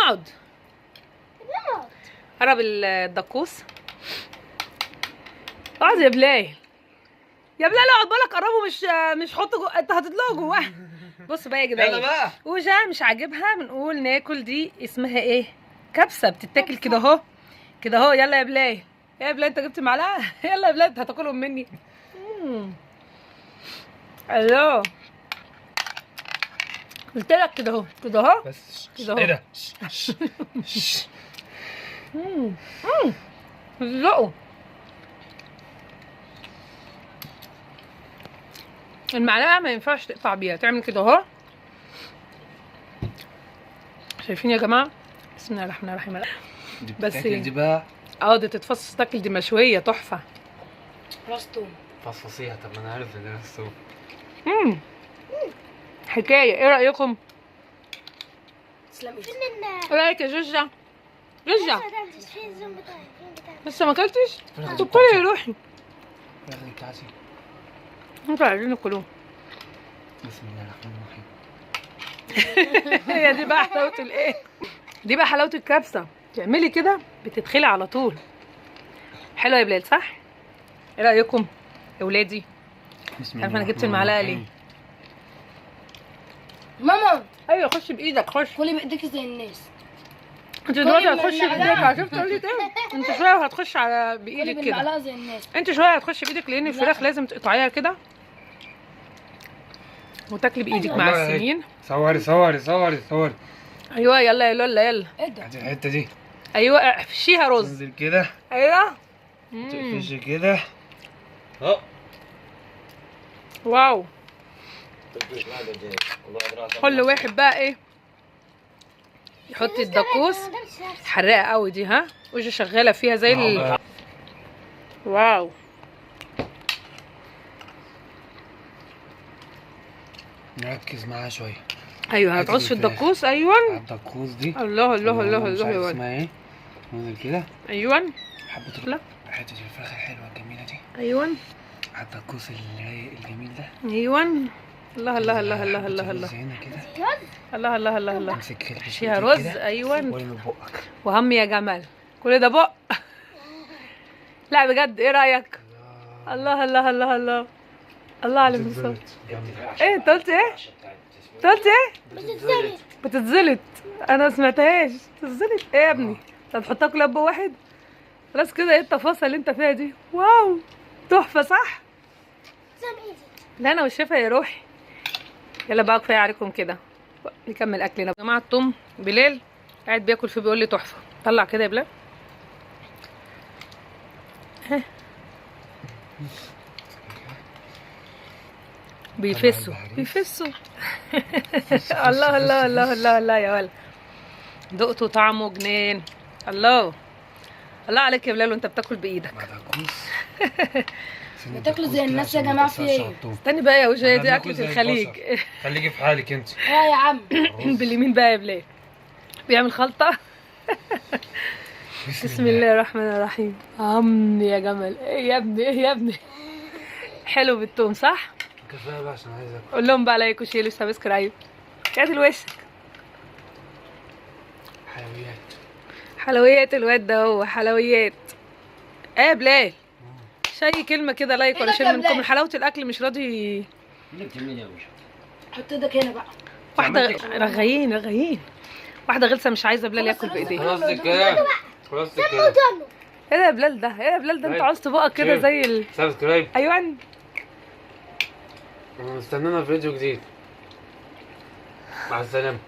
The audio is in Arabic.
اقعد. قرب الدقوس. اقعد يا بلال. يا بلال اقعد، بالك قربه، مش حطه انت هتطلعه جواه. بص بقى يا جدعان، يلا بقى. وجا مش عاجبها بنقول ناكل. دي اسمها ايه؟ كبسه، بتتاكل كده اهو، كده اهو. يلا يا بلال، يا بلال انت جبت معلقه. يلا يا بلال انت هتاكلهم مني. الو، قلت لك كده اهو، كده اهو، بس كده اهو. ايه ده؟ ذوقوا المعلقه ما ينفعش تقطع بيها، تعمل كده اهو. شايفين يا جماعه؟ بسم الله الرحمن الرحيم. دي بس بتتاكل دي بقى. دي تتفصص تاكل، دي مشويه تحفه. راس توم. فصفصيها. طب انا عارف ان انا الصوت. حكايه. ايه رايكم؟ تسلم ايدك. ايه رايك يا جوجة؟ جوجة لسه ما اكلتش؟ طب طلع يا روحي. الفراخ بتاعتي. انتوا عايزين تاكلوه. بسم الله الرحمن الرحيم. هي دي بقى حلاوه الايه؟ دي بقى حلاوه الكبسه. تعملي كده بتتخلي على طول. حلو يا بلال صح؟ ايه رايكم يا ولادي؟ بسم عارفه انا جبت المعلقه ليه؟ ماما ايوه خش بايدك، خش. كلي بايديك زي الناس. انت دلوقتي كلي هتخش بالمعلقة. بايدك، عرفت تقولي ايه؟ انت شويه وهتخش على كلي بايدك كده. بالمعلقه زي الناس. انت شويه هتخش بايدك، لان الفراخ لازم تقطعيها كده وتاكلي بايدك مع والله السنين. صوري صوري صوري صوري. ايوه يلا يلا يلا. ايه ده؟ هاتي الحته دي. ايوه احشيها رز. تنزل كده. ايوه. تقفشي كده. اهو. واو. كل واحد بقى ايه يحط الدقوس. حراقه قوي دي، ها؟ وجه شغاله فيها زي واو. نركز معاها شويه. ايوه هتعوز في الدقوس. ايوه الدقوس دي. الله الله الله مش الله عارف يا ولد. اسمها ايه. ننزل كده. ايوه حبه لا. حته الفراخ الحلوه الجميله دي. ايوه على الدقوس الرايق الجميل ده. ايوه. الله الله الله الله الله حبة الله الرز هنا كده. الله الله الله الله. امسك احشيها رز. ايوه. وارمي بقك. وهم يا جمال، كل ده بق. لا بجد، ايه رايك؟ الله الله الله الله الله على المصاب. ايه انت قلت ايه؟ انت قلت ايه؟ بتتزلط. انا ما سمعتهاش. بتتزلط ايه يا ابني؟ طب حطها كلها بق واحد. خلاص كده. ايه التفاصيل اللي انت فيها دي؟ واو تحفه صح؟ لا انا والشفا يا روحي. يلا بقى كفايه عليكم كده، نكمل اكلنا يا جماعه. الطم بلال قاعد بياكل فيه بيقول لي تحفه. طلع كده يا بلال. بيفسوا بيفسوا. الله الله الله الله الله يا ولد. دقته طعمه جنان. الله الله عليك يا بلال وانت بتاكل بايدك. بتاكلوا زي الناس يا جماعه في ايه؟ استني بقى يا وجهه، دي اكله الخليج. خليكي في حالك انت. يا عم باليمين بقى يا بلال. بيعمل خلطه. بسم الله الرحمن الرحيم. يا جمال. ايه يا ابني؟ ايه يا ابني؟ حلو بالثوم صح؟ كفايه بقى عشان عايز اكل. قول لهم بقى لايك وشير وسبسكرايب. كاتل وشك. حلويات. حلويات الواد ده هو حلويات. ايه يا بلال؟ شي كلمه كده لايك ولا شير منكم. من حلاوه الاكل مش راضي. حط ايدك هنا بقى. واحده رغايين رغايين. واحده غلسه مش عايزه بلال ياكل بايديه. خلاص كده. خلاص كده. ايه ده يا بلال ده؟ ايه يا بلال ده؟ انت عاوز تبقى كده زي سبسكرايب. ايوه. استنونا في فيديو جديد. مع السلامه.